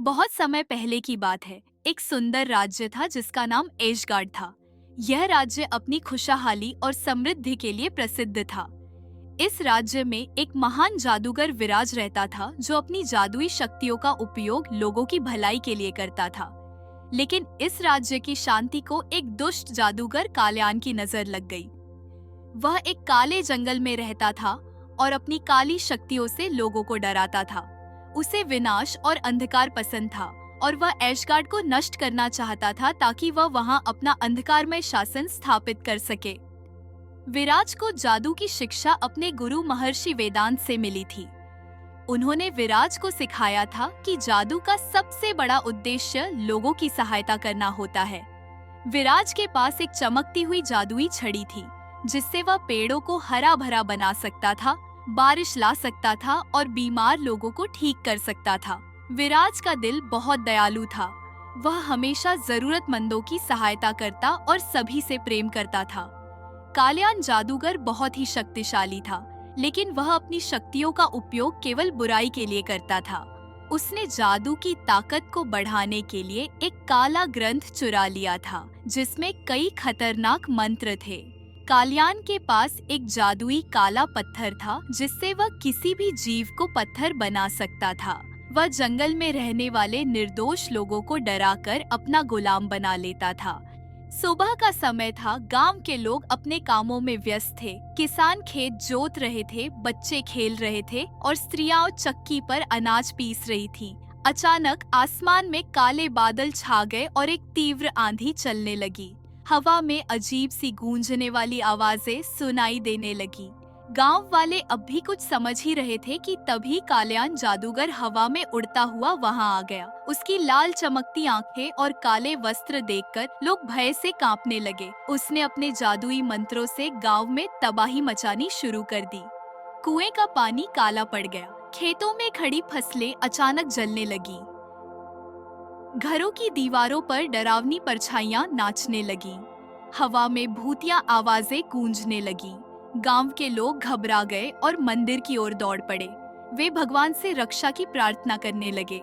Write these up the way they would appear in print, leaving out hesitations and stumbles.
बहुत समय पहले की बात है। एक सुंदर राज्य था जिसका नाम एशगार्ड था। यह राज्य अपनी खुशहाली और समृद्धि के लिए प्रसिद्ध था। इस राज्य में एक महान जादूगर विराज रहता था जो अपनी जादुई शक्तियों का उपयोग लोगों की भलाई के लिए करता था। लेकिन इस राज्य की शांति को एक दुष्ट जादूगर काल्यान की नजर लग गई। वह एक काले जंगल में रहता था और अपनी काली शक्तियों से लोगों को डराता था। उसे विनाश और अंधकार पसंद था और वह एशगार्ड को नष्ट करना चाहता था ताकि वह वहां अपना अंधकारमय शासन स्थापित कर सके। विराज को जादू की शिक्षा अपने गुरु महर्षि वेदांत से मिली थी। उन्होंने विराज को सिखाया था कि जादू का सबसे बड़ा उद्देश्य लोगों की सहायता करना होता है। विराज के पास एक चमकती हुई जादुई छड़ी थी जिससे वह पेड़ों को हरा भरा बना सकता था, बारिश ला सकता था और बीमार लोगों को ठीक कर सकता था। विराज का दिल बहुत दयालु था। वह हमेशा जरूरतमंदों की सहायता करता और सभी से प्रेम करता था। काल्यान जादूगर बहुत ही शक्तिशाली था, लेकिन वह अपनी शक्तियों का उपयोग केवल बुराई के लिए करता था। उसने जादू की ताकत को बढ़ाने के लिए एक काला ग्रंथ चुरा लिया था जिसमें कई खतरनाक मंत्र थे। काल्यान के पास एक जादुई काला पत्थर था जिससे वह किसी भी जीव को पत्थर बना सकता था। वह जंगल में रहने वाले निर्दोष लोगों को डराकर अपना गुलाम बना लेता था। सुबह का समय था। गांव के लोग अपने कामों में व्यस्त थे। किसान खेत जोत रहे थे, बच्चे खेल रहे थे और स्त्रियां चक्की पर अनाज पीस रही थीं। अचानक आसमान में काले बादल छा गए और एक तीव्र आंधी चलने लगी। हवा में अजीब सी गूंजने वाली आवाजें सुनाई देने लगी। गांव वाले अब भी कुछ समझ ही रहे थे कि तभी काल्यान जादूगर हवा में उड़ता हुआ वहां आ गया। उसकी लाल चमकती आंखें और काले वस्त्र देखकर लोग भय से कांपने लगे। उसने अपने जादुई मंत्रों से गांव में तबाही मचानी शुरू कर दी। कुएं का पानी काला पड़ गया। खेतों में खड़ी फसलें अचानक जलने लगी। घरों की दीवारों पर डरावनी परछाइयां नाचने लगीं। हवा में भूतिया आवाजें गूंजने लगीं। गांव के लोग घबरा गए और मंदिर की ओर दौड़ पड़े। वे भगवान से रक्षा की प्रार्थना करने लगे।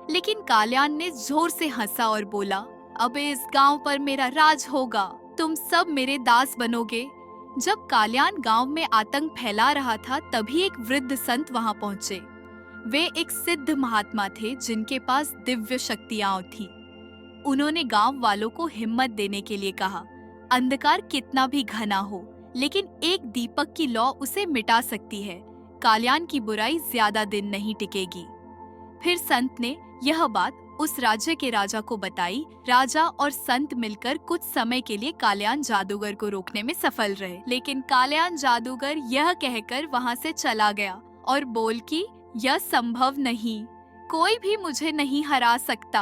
लेकिन काल्यान ने जोर से हंसा और बोला, अब इस गांव पर मेरा राज होगा। तुम सब मेरे दास बनोगे। जब काल्यान गांव में आतंक फैला रहा था तभी एक वृद्ध संत वहां पहुंचे। वे एक सिद्ध महात्मा थे जिनके पास दिव्य शक्तियां थी। उन्होंने गांव वालों को हिम्मत देने के लिए कहा, अंधकार कितना भी घना हो, लेकिन एक दीपक की लौ उसे मिटा सकती है। काल्यान की बुराई ज्यादा दिन नहीं टिकेगी। फिर संत ने यह बात उस राज्य के राजा को बताई। राजा और संत मिलकर कुछ समय के लिए काल्यान जादूगर को रोकने में सफल रहे, लेकिन काल्यान जादूगर यह कहकर वहां से चला गया और बोल कि यह संभव नहीं, कोई भी मुझे नहीं हरा सकता।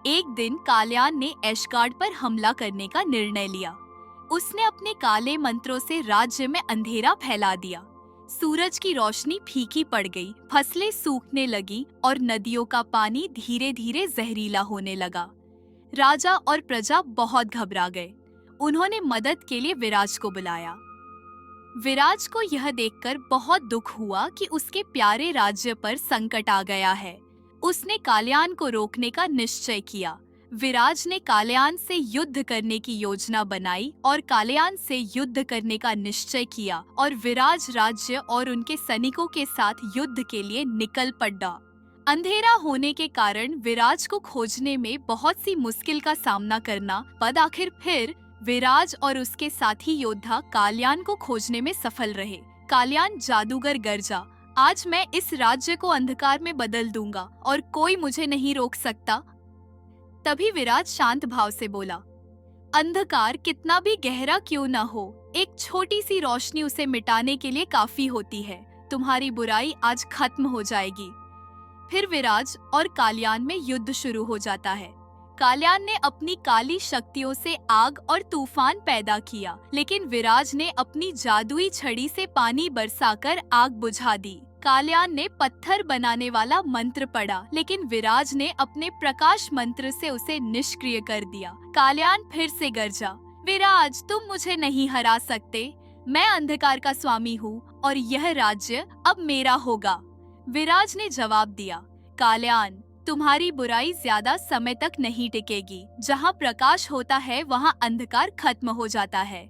एक दिन काल्यान ने एशगार्ड पर हमला करने का निर्णय लिया। उसने अपने काले मंत्रों से राज्य में अंधेरा फैला दिया। सूरज की रोशनी फीकी पड़ गई, फसलें सूखने लगी और नदियों का पानी धीरे धीरे जहरीला होने लगा। राजा और प्रजा बहुत घबरा गए। उन्होंने मदद के लिए विराज को बुलाया। विराज को यह देखकर बहुत दुख हुआ कि उसके प्यारे राज्य पर संकट आ गया है। उसने काल्यान को रोकने का निश्चय किया। विराज ने काल्यान से युद्ध करने की योजना बनाई और काल्यान से युद्ध करने का निश्चय किया और विराज राज्य और उनके सैनिकों के साथ युद्ध के लिए निकल पड़ा। अंधेरा होने के कारण विराज को खोजने में बहुत सी मुश्किल का सामना करना पड़ा। आखिर फिर विराज और उसके साथी योद्धा काल्यान को खोजने में सफल रहे। काल्यान जादूगर गरजा, आज मैं इस राज्य को अंधकार में बदल दूंगा और कोई मुझे नहीं रोक सकता। तभी विराज शांत भाव से बोला, अंधकार कितना भी गहरा क्यों न हो, एक छोटी सी रोशनी उसे मिटाने के लिए काफी होती है। तुम्हारी बुराई आज खत्म हो जाएगी। फिर विराज और काल्यान में युद्ध शुरू हो जाता है। काल्यान ने अपनी काली शक्तियों से आग और तूफान पैदा किया, लेकिन विराज ने अपनी जादुई छड़ी से पानी बरसाकर आग बुझा दी। काल्यान ने पत्थर बनाने वाला मंत्र पढ़ा, लेकिन विराज ने अपने प्रकाश मंत्र से उसे निष्क्रिय कर दिया। काल्यान फिर से गरजा, विराज तुम मुझे नहीं हरा सकते। मैं अंधकार का स्वामी हूँ और यह राज्य अब मेरा होगा। विराज ने जवाब दिया, काल्यान तुम्हारी बुराई ज्यादा समय तक नहीं टिकेगी। जहाँ प्रकाश होता है वहाँ अंधकार खत्म हो जाता है।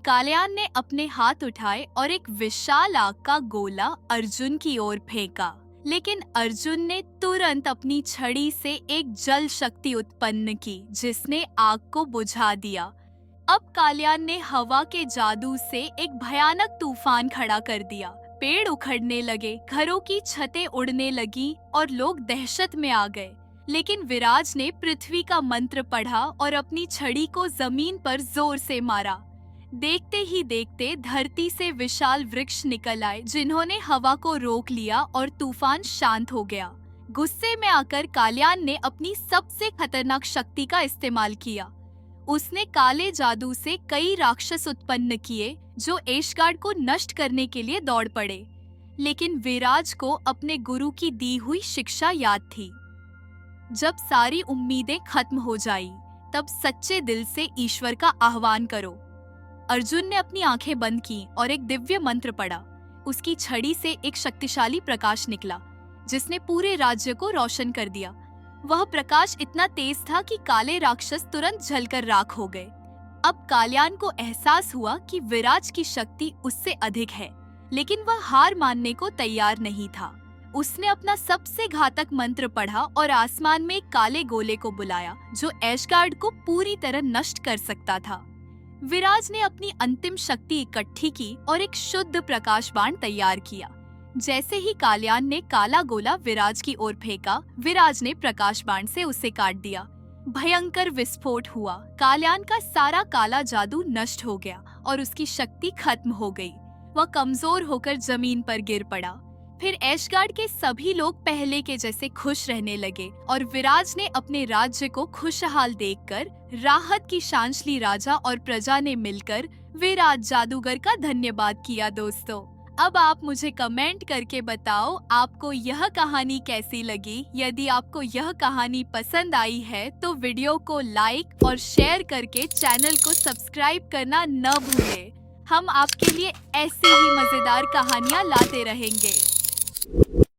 काल्यान ने अपने हाथ उठाए और एक विशाल आग का गोला अर्जुन की ओर फेंका, लेकिन अर्जुन ने तुरंत अपनी छड़ी से एक जल शक्ति उत्पन्न की जिसने आग को बुझा दिया। अब काल्यान ने हवा के जादू से एक भयानक तूफान खड़ा कर दिया। पेड़ उखड़ने लगे, घरों की छतें उड़ने लगी और लोग दहशत में आ गए। लेकिन विराज ने पृथ्वी का मंत्र पढ़ा और अपनी छड़ी को जमीन पर जोर से मारा। देखते ही देखते धरती से विशाल वृक्ष निकल आए जिन्होंने हवा को रोक लिया और तूफान शांत हो गया। गुस्से में आकर काल्यान ने अपनी सबसे खतरनाक शक्ति का इस्तेमाल किया। उसने काले जादू से कई राक्षस उत्पन्न किए जो एशगार्ड को नष्ट करने के लिए दौड़ पड़े। लेकिन विराज को अपने गुरु की दी हुई शिक्षा याद थी। जब सारी उम्मीदें खत्म हो जाई, तब सच्चे दिल से ईश्वर का आह्वान करो। अर्जुन ने अपनी आंखें बंद की और एक दिव्य मंत्र पढ़ा। उसकी छड़ी से एक शक्तिशाली प्रकाश निकला जिसने पूरे राज्य को रोशन कर दिया। वह प्रकाश इतना तेज था कि काले राक्षस तुरंत जलकर राख हो गए। अब काल्यान को एहसास हुआ कि विराज की शक्ति उससे अधिक है, लेकिन वह हार मानने को तैयार नहीं था। उसने अपना सबसे घातक मंत्र पढ़ा और आसमान में एक काले गोले को बुलाया जो एशगार्ड को पूरी तरह नष्ट कर सकता था। विराज ने अपनी अंतिम शक्ति इकट्ठी की और एक शुद्ध प्रकाश बाण तैयार किया। जैसे ही काल्यान ने काला गोला विराज की ओर फेंका, विराज ने प्रकाश बाण से उसे काट दिया। भयंकर विस्फोट हुआ। काल्यान का सारा काला जादू नष्ट हो गया और उसकी शक्ति खत्म हो गई। वह कमजोर होकर जमीन पर गिर पड़ा। फिर एशगार्ड के सभी लोग पहले के जैसे खुश रहने लगे और विराज ने अपने राज्य को खुशहाल देखकर राहत की सांस ली। राजा और प्रजा ने मिलकर विराज जादूगर का धन्यवाद किया। दोस्तों, अब आप मुझे कमेंट करके बताओ आपको यह कहानी कैसी लगी। यदि आपको यह कहानी पसंद आई है तो वीडियो को लाइक और शेयर करके चैनल को सब्सक्राइब करना न भूलें। हम आपके लिए ऐसी ही मजेदार कहानियाँ लाते रहेंगे।